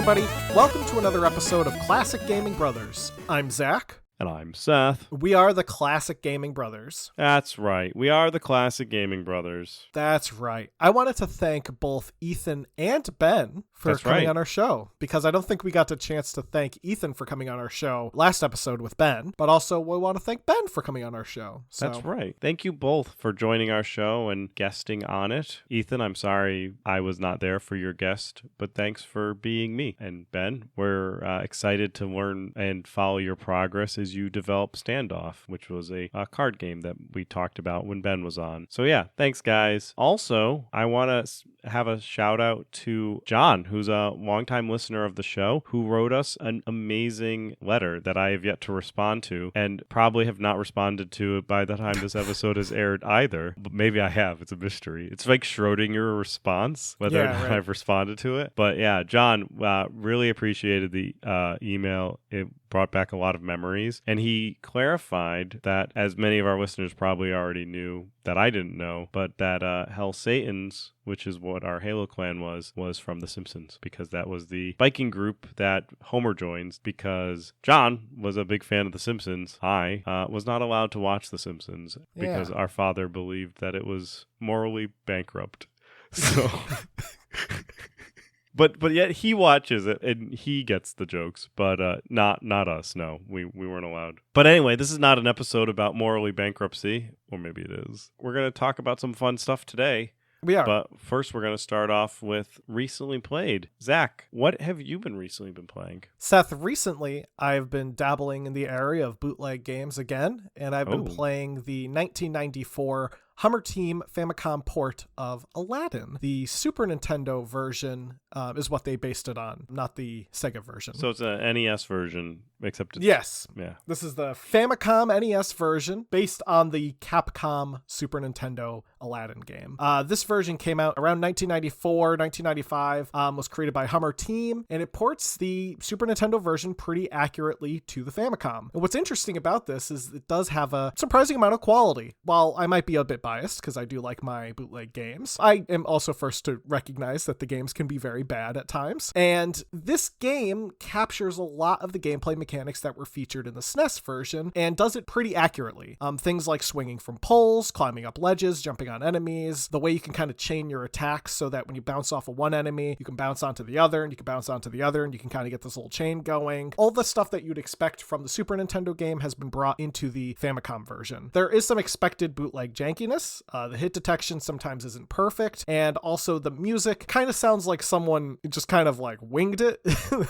everybody. Welcome to another episode of Classic Gaming Brothers. I'm Zach. And I'm Seth. We are the Classic Gaming Brothers. That's right. We are the Classic Gaming Brothers. That's right. I wanted to thank both Ethan and Ben for coming on our show, because I don't think we got the chance to thank Ethan for coming on our show last episode with Ben, but also we want to thank Ben for coming on our show. So. That's right. Thank you both for joining our show and guesting on it. Ethan, I'm sorry I was not there for your guest, but thanks for being me. And Ben, we're excited to learn and follow your progress as you develop Standoff, which was a card game that we talked about when Ben was on. So yeah, thanks guys. Also, I want to have a shout out to John, who's a longtime listener of the show, who wrote us an amazing letter that I have yet to respond to, and probably have not responded to it by the time this episode is aired either. But maybe I have. It's a mystery. It's like Schrodinger response, whether or not I've responded to it. But yeah, John, really appreciated the email. It brought back a lot of memories, and he clarified that, as many of our listeners probably already knew that I didn't know, but that Hell Satan's, which is what our Halo clan was from The Simpsons, because that was the biking group that Homer joins, because John was a big fan of The Simpsons. I was not allowed to watch The Simpsons because our father believed that it was morally bankrupt. So... But yet he watches it and he gets the jokes, but not us. No, we weren't allowed. But anyway, this is not an episode about morally bankruptcy, or maybe it is. We're going to talk about some fun stuff today. We are. But first, we're going to start off with recently played. Zach, what have you recently been playing? Seth, recently I've been dabbling in the area of bootleg games again, and I've been playing the 1994 Hummer Team Famicom port of Aladdin. The Super Nintendo version is what they based it on, not the Sega version. So it's an NES version, except it's... Yes. Yeah. This is the Famicom NES version based on the Capcom Super Nintendo Aladdin game. This version came out around 1994, 1995, was created by Hummer Team, and it ports the Super Nintendo version pretty accurately to the Famicom. And what's interesting about this is it does have a surprising amount of quality. While I might be a bit biased because I do like my bootleg games, I am also first to recognize that the games can be very bad at times. And this game captures a lot of the gameplay mechanics that were featured in the SNES version and does it pretty accurately. Things like swinging from poles, climbing up ledges, jumping on enemies, the way you can kind of chain your attacks so that when you bounce off of one enemy, you can bounce onto the other, and you can bounce onto the other, and you can kind of get this little chain going. All the stuff that you'd expect from the Super Nintendo game has been brought into the Famicom version. There is some expected bootleg jankiness. The hit detection sometimes isn't perfect, and also the music kind of sounds like someone just kind of like winged it.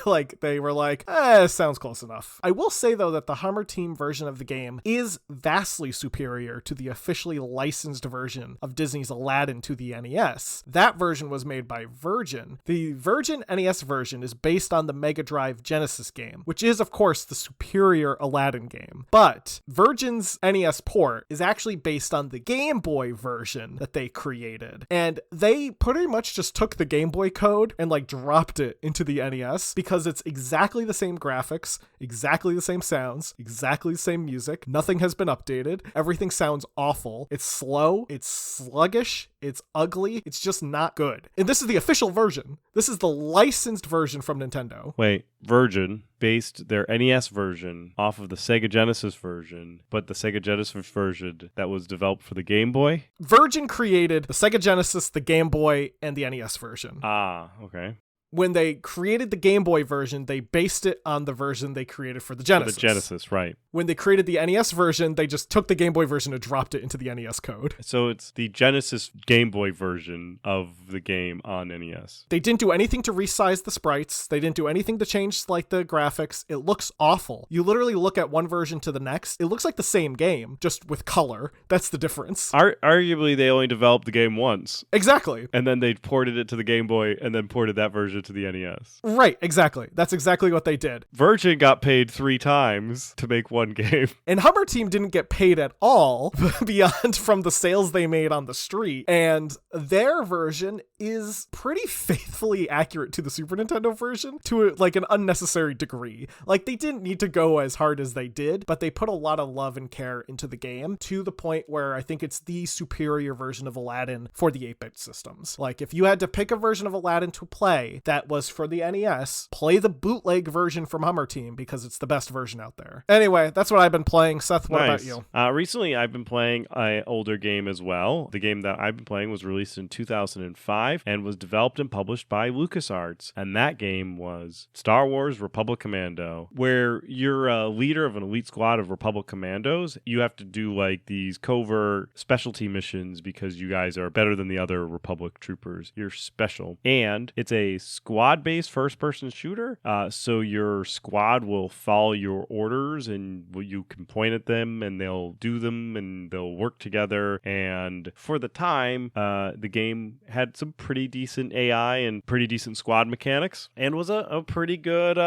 Like they were like, sounds close enough. I will say though that the Hummer Team version of the game is vastly superior to the officially licensed version of Disney's Aladdin to the NES. That version was made by Virgin. The Virgin NES version is based on the Mega Drive Genesis game, which is of course the superior Aladdin game. But Virgin's NES port is actually based on the Game Boy version that they created. And they pretty much just took the Game Boy code and like dropped it into the NES because it's exactly the same graphics, exactly the same sounds, exactly the same music. Nothing has been updated. Everything sounds awful. It's slow. It's sluggish. It's ugly. It's just not good. And this is the official version. This is the licensed version from Nintendo. Wait, Virgin based their NES version off of the Sega Genesis version, but the Sega Genesis version that was developed for the Game Boy? Virgin created the Sega Genesis, the Game Boy, and the NES version. Ah, okay. When they created the Game Boy version, they based it on the version they created for the Genesis. For the Genesis, right. When they created the NES version, they just took the Game Boy version and dropped it into the NES code. So it's the Genesis Game Boy version of the game on NES. They didn't do anything to resize the sprites. They didn't do anything to change like the graphics. It looks awful. You literally look at one version to the next. It looks like the same game, just with color. That's the difference. Arguably, they only developed the game once. Exactly. And then they ported it to the Game Boy and then ported that version to the NES. Right, exactly. That's exactly what they did. Virgin got paid 3 times to make one game. And Hummer Team didn't get paid at all beyond from the sales they made on the street. And their version is pretty faithfully accurate to the Super Nintendo version to like an unnecessary degree. Like they didn't need to go as hard as they did, but they put a lot of love and care into the game to the point where I think it's the superior version of Aladdin for the 8-bit systems. Like if you had to pick a version of Aladdin to play that that was for the NES, play the bootleg version from Hummer Team because it's the best version out there. Anyway, that's what I've been playing. Seth, what about you? Recently, I've been playing an older game as well. The game that I've been playing was released in 2005 and was developed and published by LucasArts. And that game was Star Wars Republic Commando, where you're a leader of an elite squad of Republic Commandos. You have to do like these covert specialty missions because you guys are better than the other Republic troopers. You're special. And it's a squad-based first-person shooter. So your squad will follow your orders and you can point at them and they'll do them and they'll work together. And for the time, the game had some pretty decent AI and pretty decent squad mechanics and was a pretty good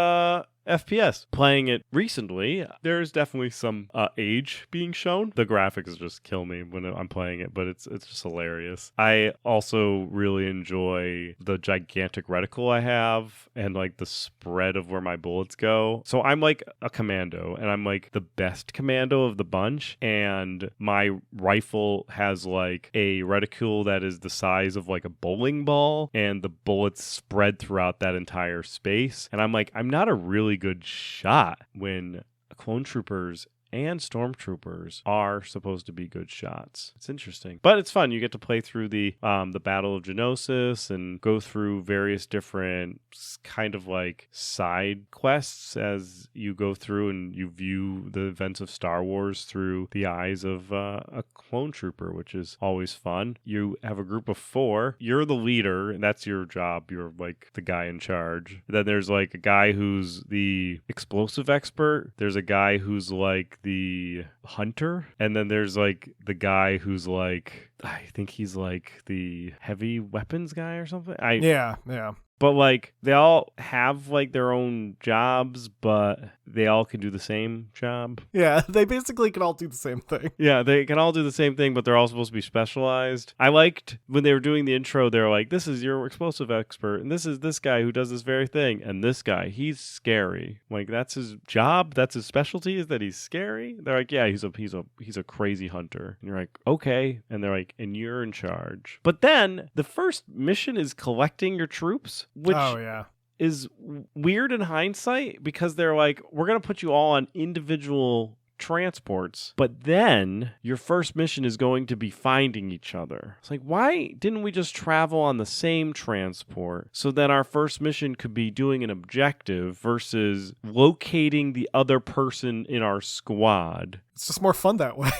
FPS. Playing it recently, there's definitely some age being shown. The graphics just kill me when I'm playing it, but it's just hilarious. I also really enjoy the gigantic reticle I have and like the spread of where my bullets go. So I'm like a commando, and I'm like the best commando of the bunch, and my rifle has like a reticule that is the size of like a bowling ball, and the bullets spread throughout that entire space. And I'm like, I'm not a really good shot when clone troopers and stormtroopers are supposed to be good shots. It's interesting, but it's fun. You get to play through the Battle of Geonosis and go through various different kind of like side quests as you go through and you view the events of Star Wars through the eyes of a clone trooper, which is always fun. You have a group of 4. You're the leader, and that's your job. You're like the guy in charge. Then there's like a guy who's the explosive expert. There's a guy who's like the hunter, and then there's like the guy who's like, I think he's like the heavy weapons guy or something. Yeah. But like they all have like their own jobs, but they all can do the same job. Yeah, they basically can all do the same thing. Yeah, they can all do the same thing, but they're all supposed to be specialized. I liked when they were doing the intro, they were like, this is your explosive expert, and this is this guy who does this very thing, and this guy, he's scary. Like, that's his job, that's his specialty, is that he's scary? They're like, yeah, he's a crazy hunter. And you're like, okay. And they're like, and you're in charge. But then the first mission is collecting your troops, which is weird in hindsight because they're like, we're going to put you all on individual transports, but then your first mission is going to be finding each other. It's like, why didn't we just travel on the same transport so that our first mission could be doing an objective versus locating the other person in our squad? It's just more fun that way.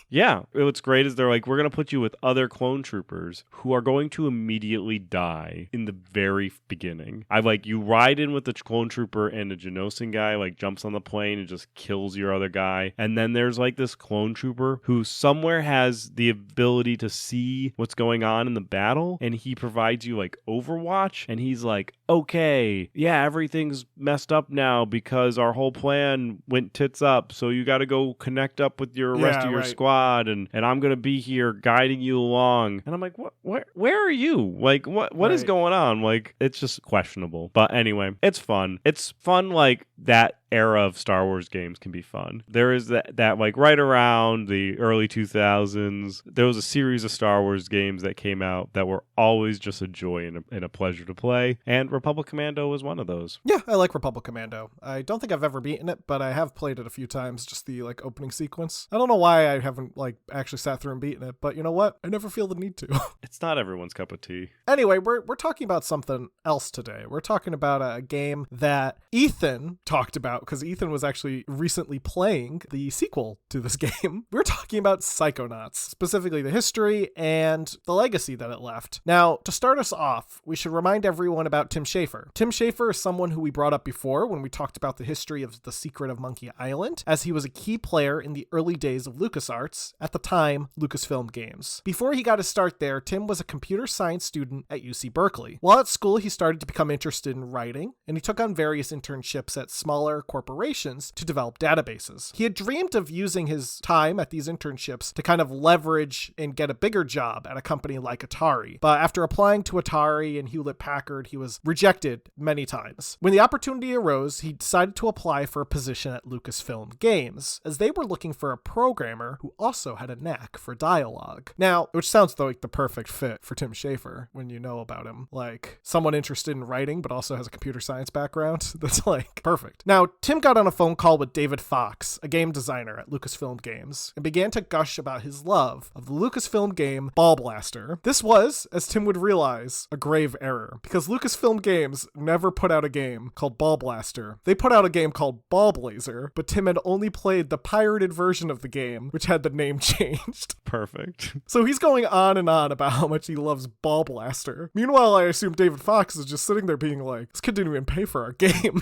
Yeah. What's great is they're like, we're going to put you with other clone troopers who are going to immediately die in the very beginning. You ride in with the clone trooper and a Geonosian guy, like jumps on the plane and just kills your other guy. And then there's like this clone trooper who somewhere has the ability to see what's going on in the battle. And he provides you like Overwatch. And he's like, okay, yeah, everything's messed up now because our whole plan went tits up. So you got to go connect up with your rest of your squad, and I'm gonna be here guiding you along. And I'm like, where are you? Like, what is going on? Like, it's just questionable. But anyway, it's fun. It's fun. Like, that era of Star Wars games can be fun. There is that like right around the early 2000s, there was a series of Star Wars games that came out that were always just a joy and a pleasure to play, and Republic Commando was one of those. Yeah, I like Republic Commando. I don't think I've ever beaten it, but I have played it a few times, just the like opening sequence. I don't know why I haven't like actually sat through and beaten it, but you know what? I never feel the need to. It's not everyone's cup of tea. Anyway, we're talking about something else today. We're talking about a game that Ethan talked about because Ethan was actually recently playing the sequel to this game. We're talking about Psychonauts, specifically the history and the legacy that it left. Now, to start us off, we should remind everyone about Tim Schafer. Tim Schafer is someone who we brought up before when we talked about the history of The Secret of Monkey Island, as he was a key player in the early days of LucasArts, at the time Lucasfilm Games. Before he got his start there, Tim was a computer science student at UC Berkeley. While at school, he started to become interested in writing, and he took on various internships at smaller corporations to develop databases. He had dreamed of using his time at these internships to kind of leverage and get a bigger job at a company like Atari. But after applying to Atari and Hewlett-Packard, he was rejected many times. When the opportunity arose, he decided to apply for a position at Lucasfilm Games, as they were looking for a programmer who also had a knack for dialogue. Now, which sounds like the perfect fit for Tim Schafer when you know about him. Like, someone interested in writing but also has a computer science background. That's like perfect. Now, Tim got on a phone call with David Fox, a game designer at Lucasfilm Games, and began to gush about his love of the Lucasfilm game Ball Blaster. This was, as Tim would realize, a grave error, because Lucasfilm Games never put out a game called Ball Blaster. They put out a game called Ball Blazer, but Tim had only played the pirated version of the game, which had the name changed. Perfect. So he's going on and on about how much he loves Ball Blaster. Meanwhile, I assume David Fox is just sitting there being like, this kid didn't even pay for our game.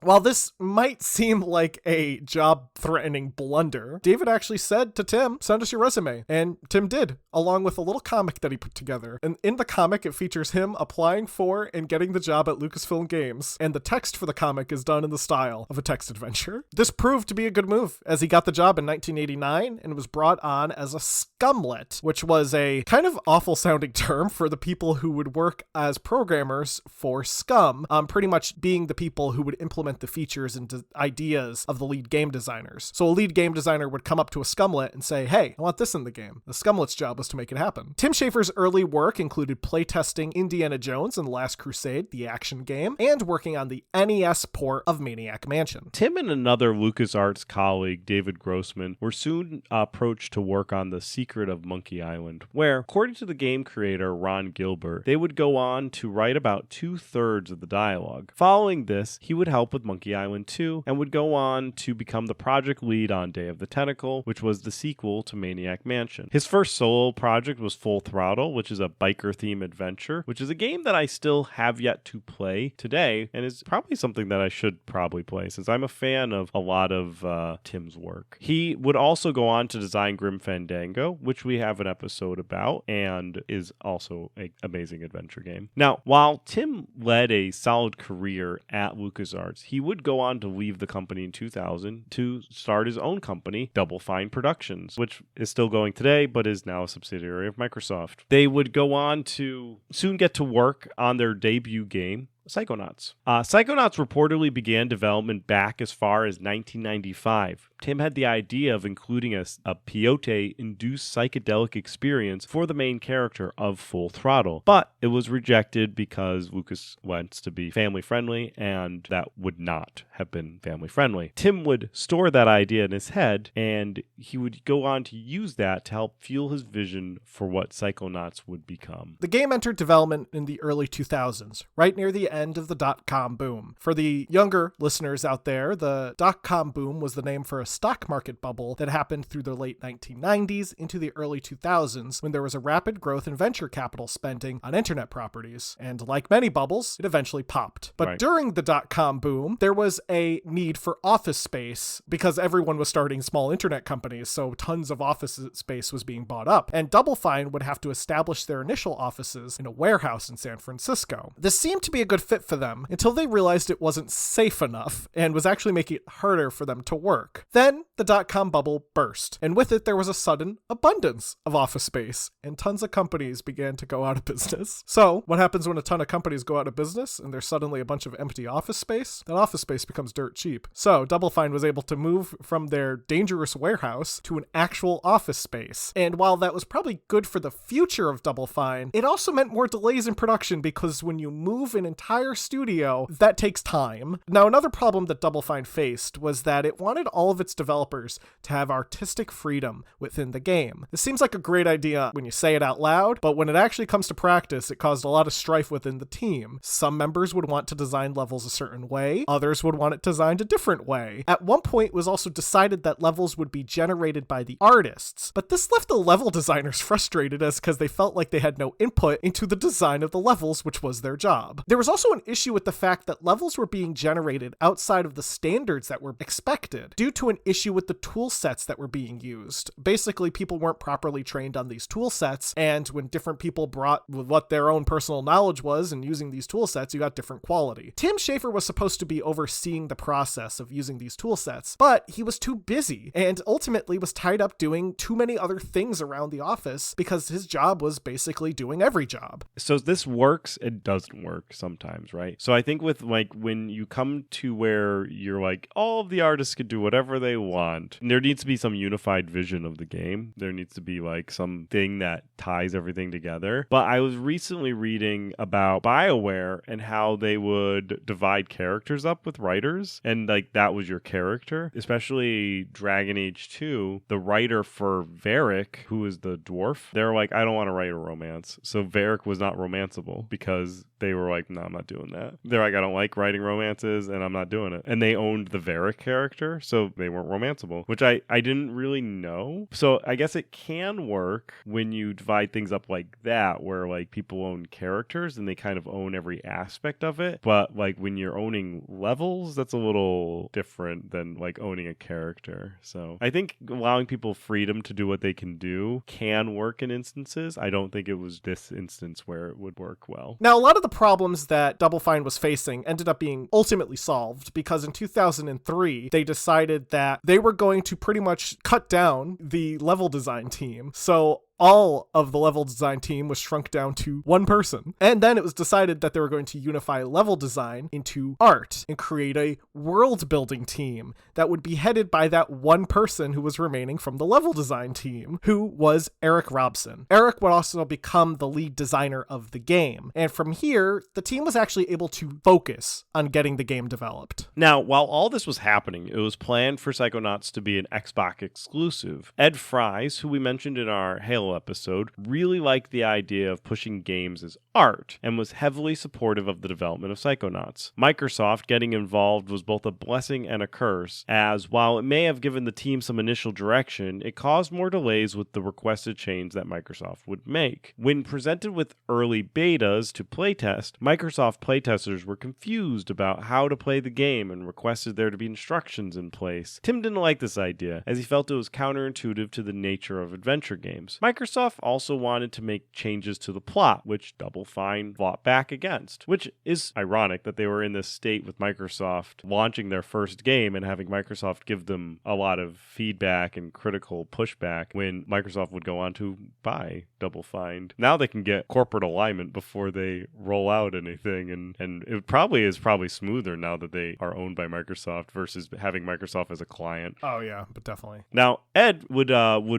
While this might seem like a job-threatening blunder, David actually said to Tim, send us your resume. And Tim did, along with a little comic that he put together. And in the comic, it features him applying for and getting the job at Lucasfilm Games. And the text for the comic is done in the style of a text adventure. This proved to be a good move, as he got the job in 1989 and was brought on as a scumlet, which was a kind of awful-sounding term for the people who would work as programmers for Scum, pretty much being the people who would implement the features and ideas of the lead game designers. So a lead game designer would come up to a scumlet and say, hey, I want this in the game. The scumlet's job was to make it happen. Tim Schafer's early work included playtesting Indiana Jones and the Last Crusade, the action game, and working on the NES port of Maniac Mansion. Tim and another LucasArts colleague, David Grossman, were soon approached to work on The Secret of Monkey Island, where, according to the game creator Ron Gilbert, they would go on to write about 2/3 of the dialogue. Following this, he would help with Monkey Island 2 and would go on to become the project lead on Day of the Tentacle, which was the sequel to Maniac Mansion. His first solo project was Full Throttle, which is a biker-themed adventure, which is a game that I still have yet to play today, and is probably something that I should probably play, since I'm a fan of a lot of Tim's work. He would also go on to design Grim Fandango, which we have an episode about, and is also an amazing adventure game. Now, while Tim led a solid career at LucasArts, he would go on to leave the company in 2000 to start his own company, Double Fine Productions, which is still going today, but is now a subsidiary of Microsoft. They would go on to soon get to work on their debut game, Psychonauts. Psychonauts reportedly began development back as far as 1995. Tim had the idea of including a peyote-induced psychedelic experience for the main character of Full Throttle, but it was rejected because Lucas wants to be family-friendly, and that would not have been family-friendly. Tim would store that idea in his head, and he would go on to use that to help fuel his vision for what Psychonauts would become. The game entered development in the early 2000s, right near the end of the dot-com boom. For the younger listeners out there, the dot-com boom was the name for a stock market bubble that happened through the late 1990s into the early 2000s, when there was a rapid growth in venture capital spending on internet properties. And like many bubbles, it eventually popped. But during the dot-com boom, there was a need for office space because everyone was starting small internet companies, so tons of office space was being bought up. And Double Fine would have to establish their initial offices in a warehouse in San Francisco. This seemed to be a good fit for them until they realized it wasn't safe enough and was actually making it harder for them to work. Then the dot-com bubble burst, and with it there was a sudden abundance of office space, and tons of companies began to go out of business. So what happens when a ton of companies go out of business and there's suddenly a bunch of empty office space? That office space becomes dirt cheap. So Double Fine was able to move from their dangerous warehouse to an actual office space. And while that was probably good for the future of Double Fine, it also meant more delays in production, because when you move an entire studio, that takes time. Now, another problem that Double Fine faced was that it wanted all of its developers to have artistic freedom within the game. This seems like a great idea when you say it out loud, but when it actually comes to practice, it caused a lot of strife within the team. Some members would want to design levels a certain way, others would want it designed a different way. At one point, it was also decided that levels would be generated by the artists, but this left the level designers frustrated because they felt like they had no input into the design of the levels, which was their job. There was also an issue with the fact that levels were being generated outside of the standards that were expected. Due to an issue with the tool sets that were being used. Basically, people weren't properly trained on these tool sets, and when different people brought what their own personal knowledge was and using these tool sets, you got different quality. Tim Schafer was supposed to be overseeing the process of using these tool sets, but he was too busy and ultimately was tied up doing too many other things around the office because his job was basically doing every job. So this works, it doesn't work sometimes, right? So I think with like when you come to where you're like, all of the artists can do whatever they want, there needs to be some unified vision of the game. There needs to be like something that ties everything together. But I was recently reading about BioWare and how they would divide characters up with writers, and like that was your character. Especially Dragon Age 2, the writer for Varric, who is the dwarf, they're like, I don't want to write a romance. So Varric was not romanceable because they were like, no, I'm not doing that. They're like, I don't like writing romances and I'm not doing it. And they owned the Varric character, so they weren't romanceable, which I didn't really know. So I guess it can work when you divide things up like that, where like people own characters and they kind of own every aspect of it. But like when you're owning levels, that's a little different than like owning a character. So I think allowing people freedom to do what they can do can work in instances. I don't think it was this instance where it would work well. Now, a lot of the problems that Double Fine was facing ended up being ultimately solved because in 2003, they decided that they were going to pretty much cut down the level design team. So all of the level design team was shrunk down to one person. And then it was decided that they were going to unify level design into art and create a world building team that would be headed by that one person who was remaining from the level design team, who was Eric Robson. Eric would also become the lead designer of the game. And from here, the team was actually able to focus on getting the game developed. Now, while all this was happening, it was planned for Psychonauts to be an Xbox exclusive. Ed Fries, who we mentioned in our Halo episode, really liked the idea of pushing games as art and was heavily supportive of the development of Psychonauts. Microsoft getting involved was both a blessing and a curse, as while it may have given the team some initial direction, it caused more delays with the requested change that Microsoft would make. When presented with early betas to playtest, Microsoft playtesters were confused about how to play the game and requested there to be instructions in place. Tim didn't like this idea, as he felt it was counterintuitive to the nature of adventure games. Microsoft also wanted to make changes to the plot, which Double Fine fought back against, which is ironic that they were in this state with Microsoft launching their first game and having Microsoft give them a lot of feedback and critical pushback when Microsoft would go on to buy Double Fine. Now they can get corporate alignment before they roll out anything, and it probably is smoother now that they are owned by Microsoft versus having Microsoft as a client. Oh yeah, but definitely. Now, Ed would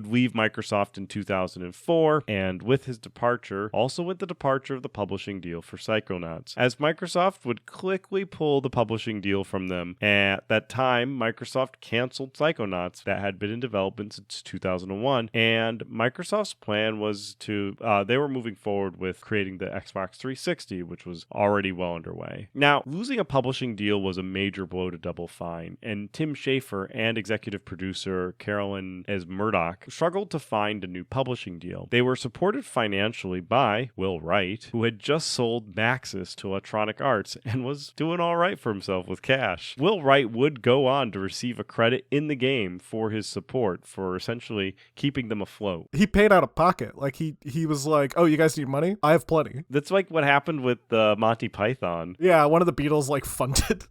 leave Microsoft in 2004, and with his departure, also with the departure of the publishing deal for Psychonauts, as Microsoft would quickly pull the publishing deal from them. At that time, Microsoft canceled Psychonauts that had been in development since 2001, and Microsoft's plan was to, they were moving forward with creating the Xbox 360, which was already well underway. Now, losing a publishing deal was a major blow to Double Fine, and Tim Schafer and executive producer Carolyn S. Murdoch struggled to find a new publishing deal. They were supported financially by Will Wright, who had just sold Maxis to Electronic Arts and was doing all right for himself with cash. Will Wright would go on to receive a credit in the game for his support for essentially keeping them afloat. He paid out of pocket. Like he was like, oh, you guys need money? I have plenty. That's like what happened with Monty Python. Yeah, one of the Beatles like funded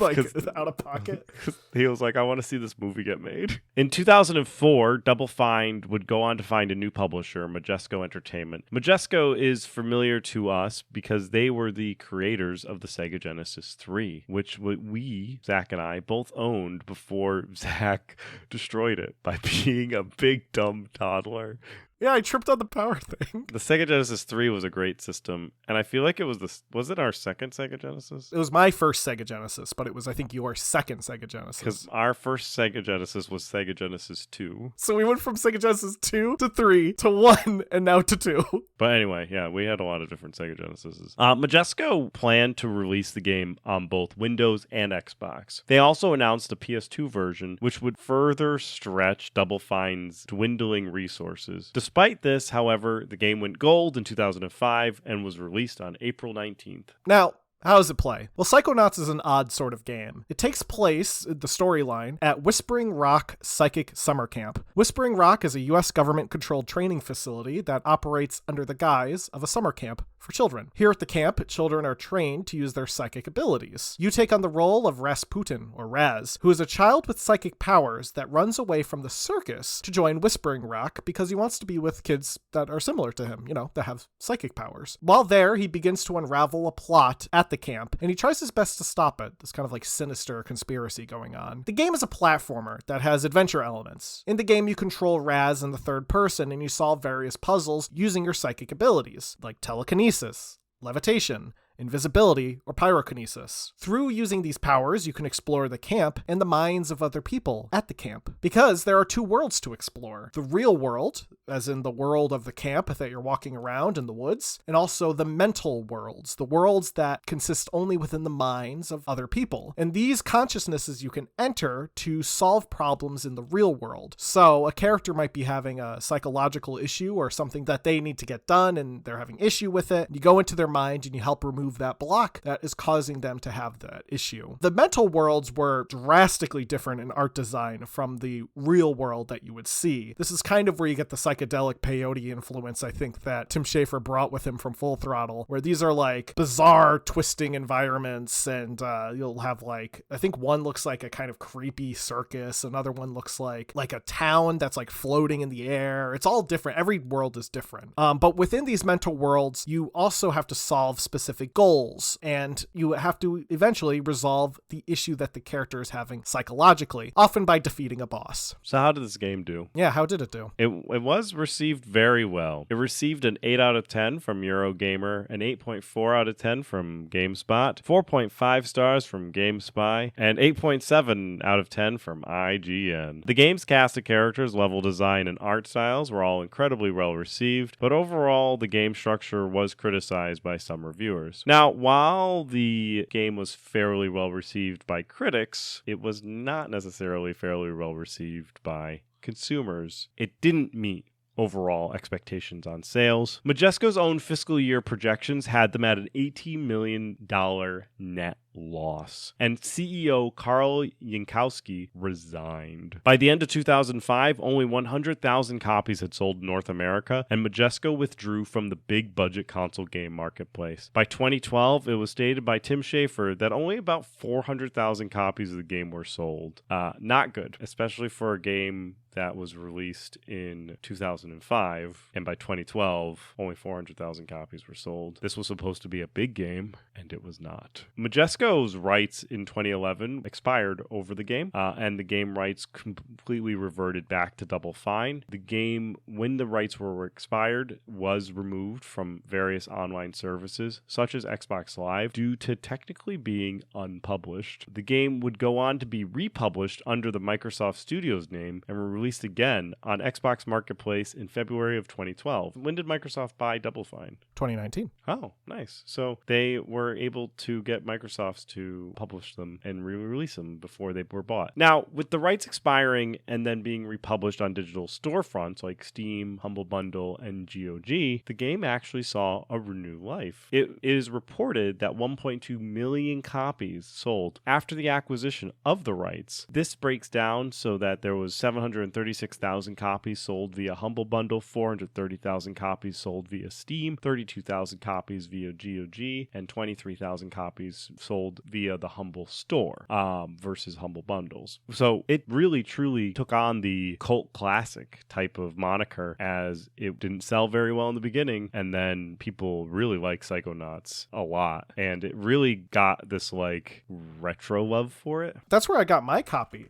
like out of pocket. He was like, I want to see this movie get made. In 2004, Double Fine would go on to find a new publisher, Majesco Entertainment. Majesco is familiar to us because they were the creators of the Sega Genesis 3, which we, Zach and I, both owned before Zach destroyed it by being a big dumb toddler. Yeah, I tripped on the power thing. The Sega Genesis 3 was a great system, and I feel like it was it our second Sega Genesis? It was my first Sega Genesis, but it was, I think, your second Sega Genesis. Because our first Sega Genesis was Sega Genesis 2. So we went from Sega Genesis 2 to 3 to 1 and now to 2. But anyway, yeah, we had a lot of different Sega Genesises. Majesco planned to release the game on both Windows and Xbox. They also announced a PS2 version, which would further stretch Double Fine's dwindling resources. Despite this, however, the game went gold in 2005 and was released on April 19th. Now, How does it play? Well, Psychonauts is an odd sort of game. It takes place, the storyline, at Whispering Rock Psychic Summer Camp. Whispering Rock is a U.S. government-controlled training facility that operates under the guise of a summer camp for children. Here at the camp, children are trained to use their psychic abilities. You take on the role of Rasputin, or Raz, who is a child with psychic powers that runs away from the circus to join Whispering Rock because he wants to be with kids that are similar to him, that have psychic powers. While there, he begins to unravel a plot at the camp, and he tries his best to stop it. This kind of sinister conspiracy going on. The game is a platformer that has adventure elements. In the game, you control Raz in the third person, and you solve various puzzles using your psychic abilities, like telekinesis, levitation, invisibility, or pyrokinesis. Through using these powers, you can explore the camp and the minds of other people at the camp, because there are two worlds to explore. The real world, as in the world of the camp that you're walking around in the woods, and also the mental worlds, the worlds that consist only within the minds of other people. And these consciousnesses you can enter to solve problems in the real world. So a character might be having a psychological issue or something that they need to get done, and they're having issue with it. You go into their mind and you help remove that block that is causing them to have that issue. The mental worlds were drastically different in art design from the real world that you would see. This is kind of where you get the psychedelic peyote influence, I think, that Tim Schafer brought with him from Full Throttle, where these are bizarre twisting environments, and you'll have I think one looks like a kind of creepy circus, another one looks like a town that's floating in the air. It's all different. Every world is different. But within these mental worlds, you also have to solve specific goals, and you have to eventually resolve the issue that the character is having psychologically, often by defeating a boss. So how did this game do? Yeah, how did it do? It was received very well. It received an 8 out of 10 from Eurogamer, an 8.4 out of 10 from GameSpot, 4.5 stars from GameSpy, and 8.7 out of 10 from IGN. The game's cast of characters, level design, and art styles were all incredibly well received, but overall the game structure was criticized by some reviewers. Now, while the game was fairly well received by critics, it was not necessarily fairly well received by consumers. It didn't meet overall expectations on sales. Majesco's own fiscal year projections had them at an $18 million net loss, and CEO Karl Jankowski resigned. By the end of 2005, only 100,000 copies had sold in North America, and Majesco withdrew from the big budget console game marketplace. By 2012, it was stated by Tim Schafer that only about 400,000 copies of the game were sold. Not good, especially for a game that was released in 2005, and by 2012, only 400,000 copies were sold. This was supposed to be a big game, and it was not. Majesco's rights in 2011 expired over the game, and the game rights completely reverted back to Double Fine. The game, when the rights were expired, was removed from various online services, such as Xbox Live, due to technically being unpublished. The game would go on to be republished under the Microsoft Studios name and were released again on Xbox Marketplace in February of 2012. When did Microsoft buy Double Fine? 2019. Oh, nice. So they were able to get Microsoft to publish them and re-release them before they were bought. Now, with the rights expiring and then being republished on digital storefronts like Steam, Humble Bundle, and GOG, the game actually saw a renewed life. It is reported that 1.2 million copies sold after the acquisition of the rights. This breaks down so that there was 736,000 copies sold via Humble Bundle, 430,000 copies sold via Steam, 32,000 copies via GOG, and 23,000 copies sold via the Humble Store versus Humble Bundles. So it really truly took on the cult classic type of moniker, as it didn't sell very well in the beginning, and then people really like Psychonauts a lot, and it really got this retro love for it. That's where I got my copy.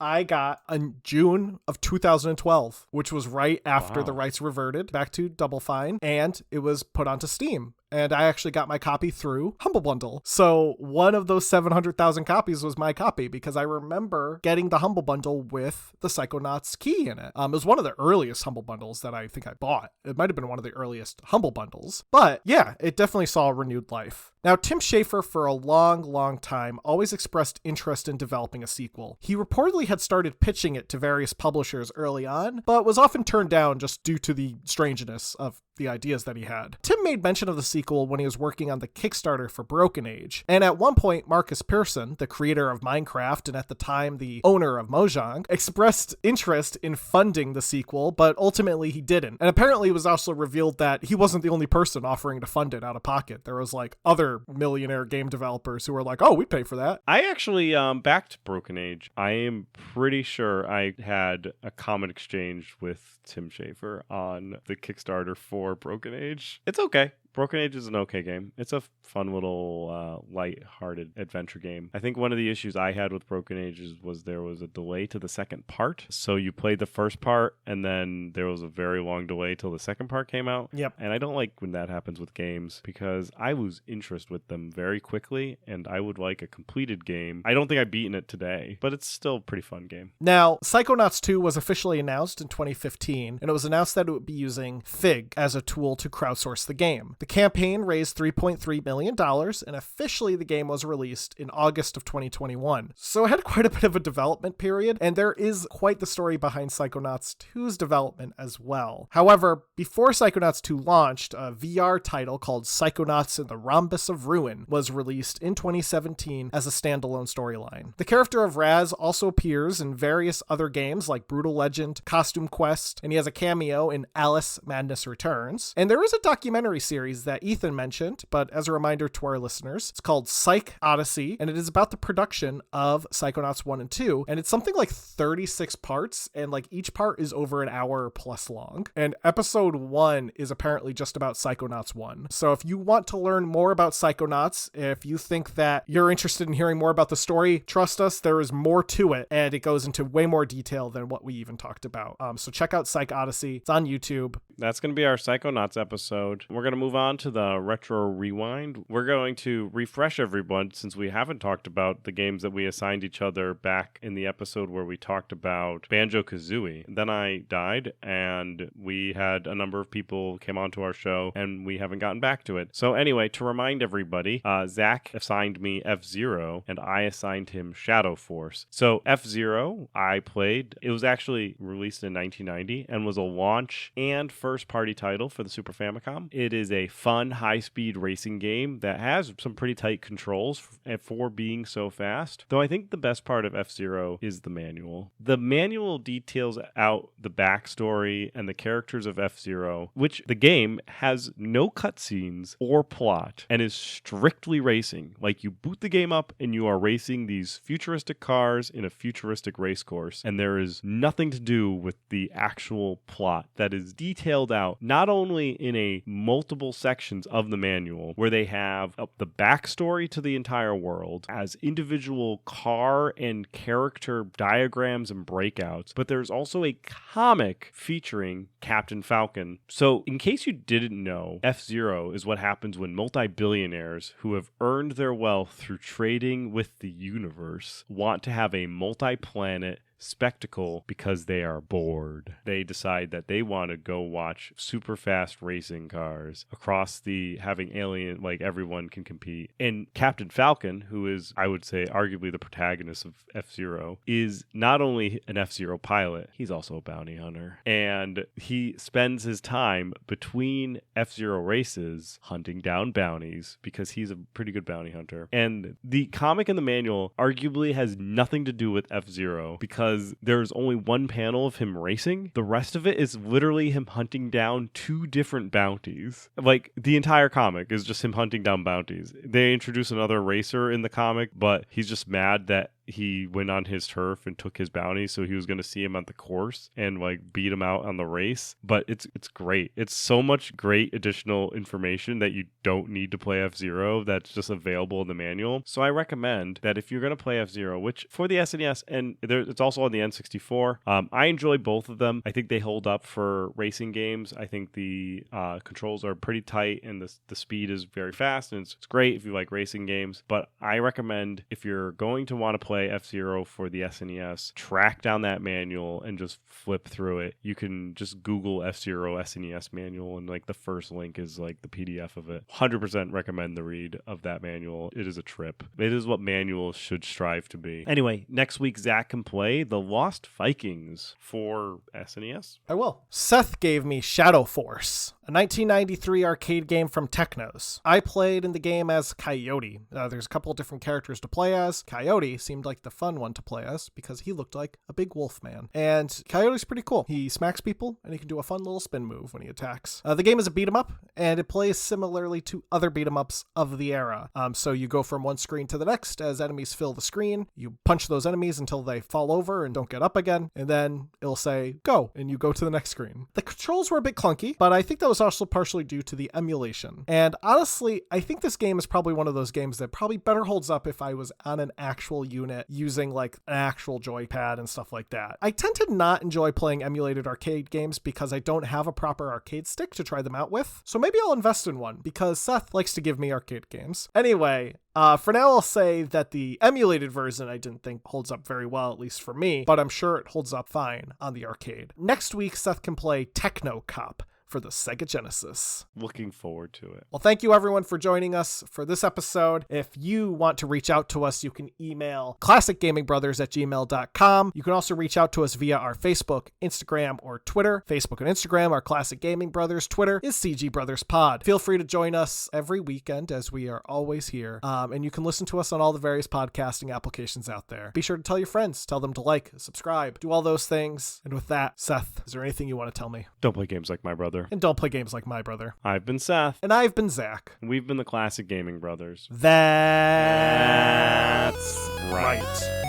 I got in June of 2012, which was right after the rights reverted back to Double Fine, and it was put onto Steam. And I actually got my copy through Humble Bundle. So one of those 700,000 copies was my copy, because I remember getting the Humble Bundle with the Psychonauts key in it. It was one of the earliest Humble Bundles that I think I bought. It might have been one of the earliest Humble Bundles. But yeah, it definitely saw a renewed life. Now, Tim Schafer, for a long time, always expressed interest in developing a sequel. He reportedly had started pitching it to various publishers early on, but was often turned down just due to the strangeness of the ideas that he had. Tim made mention of the sequel when he was working on the Kickstarter for Broken Age, and at one point Marcus Persson, the creator of Minecraft and at the time the owner of Mojang, expressed interest in funding the sequel, but ultimately he didn't. And apparently it was also revealed that he wasn't the only person offering to fund it out of pocket. There was like other millionaire game developers who were like, oh, we'd pay for that. I actually backed Broken Age. I am pretty sure I had a comment exchange with Tim Schafer on the Kickstarter for Broken Age. It's okay. Broken Age is an okay game. It's a fun little light-hearted adventure game. I think one of the issues I had with Broken Age was there was a delay to the second part. So you played the first part, and then there was a very long delay till the second part came out. Yep. And I don't like when that happens with games because I lose interest with them very quickly, and I would like a completed game. I don't think I've beaten it today, but it's still a pretty fun game. Now, Psychonauts 2 was officially announced in 2015, and it was announced that it would be using Fig as a tool to crowdsource the game. The campaign raised $3.3 million, and officially the game was released in August of 2021. So it had quite a bit of a development period, and there is quite the story behind Psychonauts 2's development as well. However, before Psychonauts 2 launched, a VR title called Psychonauts in the Rhombus of Ruin was released in 2017 as a standalone storyline. The character of Raz also appears in various other games like Brutal Legend, Costume Quest, and he has a cameo in Alice Madness Returns. And there is a documentary series that Ethan mentioned, but as a reminder to our listeners, it's called Psych Odyssey, and it is about the production of Psychonauts 1 and 2, and it's something like 36 parts, and like each part is over an hour plus long. And episode 1 is apparently just about Psychonauts 1. So if you want to learn more about Psychonauts, if you think that you're interested in hearing more about the story, trust us, there is more to it, and it goes into way more detail than what we even talked about. So check out Psych Odyssey. It's on YouTube. That's going to be our Psychonauts episode. We're going to move on to the Retro Rewind. We're going to refresh everyone since we haven't talked about the games that we assigned each other back in the episode where we talked about Banjo-Kazooie. Then I died, and we had a number of people came onto our show, and we haven't gotten back to it. So anyway, to remind everybody, Zach assigned me F-Zero, and I assigned him Shadow Force. So F-Zero, I played. It was actually released in 1990 and was a launch and first-party title for the Super Famicom. It is a fun, high-speed racing game that has some pretty tight controls for being so fast. Though I think the best part of F-Zero is the manual. The manual details out the backstory and the characters of F-Zero, which the game has no cutscenes or plot and is strictly racing. Like, you boot the game up and you are racing these futuristic cars in a futuristic race course, and there is nothing to do with the actual plot that is detailed out not only in a multiple sections of the manual where they have the backstory to the entire world as individual car and character diagrams and breakouts, but there's also a comic featuring Captain Falcon. So in case you didn't know, F-Zero is what happens when multi-billionaires who have earned their wealth through trading with the universe want to have a multi-planet spectacle because they are bored. They decide that they want to go watch super fast racing cars across the having alien, like everyone can compete. And Captain Falcon, who is, I would say, arguably the protagonist of F-Zero, is not only an F-Zero pilot, he's also a bounty hunter. And he spends his time between F-Zero races hunting down bounties because he's a pretty good bounty hunter. And the comic and the manual arguably has nothing to do with F-Zero because there's only one panel of him racing. The rest of it is literally him hunting down 2 different bounties. Like, the entire comic is just him hunting down bounties. They introduce another racer in the comic, but he's just mad that he went on his turf and took his bounty, so he was going to see him at the course and like beat him out on the race. But it's great. It's so much great additional information that you don't need to play F-Zero that's just available in the manual. So I recommend that if you're going to play F-Zero, which for the SNES and it's also on the N64, I enjoy both of them. I think they hold up for racing games. I think the controls are pretty tight and the speed is very fast, and it's great if you like racing games. But I recommend if you're going to want to play play F-Zero for the SNES, track down that manual and just flip through it. You can just Google F-Zero SNES manual, and like the first link is like the PDF of it. 100% recommend the read of that manual. It is a trip. It is what manuals should strive to be. Anyway, next week Zach can play The Lost Vikings for SNES. I will. Seth gave me Shadow Force, a 1993 arcade game from Technos. I played in the game as Coyote. There's a couple of different characters to play as. Coyote seemed like the fun one to play as because he looked like a big wolf man. And Coyote's pretty cool. He smacks people and he can do a fun little spin move when he attacks. The game is a beat 'em up, and it plays similarly to other beat 'em ups of the era. So you go from one screen to the next as enemies fill the screen. You punch those enemies until they fall over and don't get up again, and then it'll say go, and you go to the next screen. The controls were a bit clunky, but I think that was also partially due to the emulation. And honestly, I think this game is probably one of those games that probably better holds up if I was on an actual unit using like an actual joypad and stuff like that. I tend to not enjoy playing emulated arcade games because I don't have a proper arcade stick to try them out with. So maybe I'll invest in one because Seth likes to give me arcade games. Anyway, for now I'll say that the emulated version I didn't think holds up very well, at least for me, but I'm sure it holds up fine on the arcade. Next week, Seth can play Techno Cop for the Sega Genesis. Looking forward to it. Well, thank you everyone for joining us for this episode. If you want to reach out to us, you can email classicgamingbrothers@gmail.com. You can also reach out to us via our Facebook, Instagram, or Twitter. Facebook and Instagram are Classic Gaming Brothers. Twitter is CG Brothers Pod. Feel free to join us every weekend as we are always here. And you can listen to us on all the various podcasting applications out there. Be sure to tell your friends, tell them to like, subscribe, do all those things. And with that, Seth, is there anything you want to tell me? Don't play games like my brother. And don't play games like my brother. I've been Seth. And I've been Zach. We've been the Classic Gaming Brothers. That's right.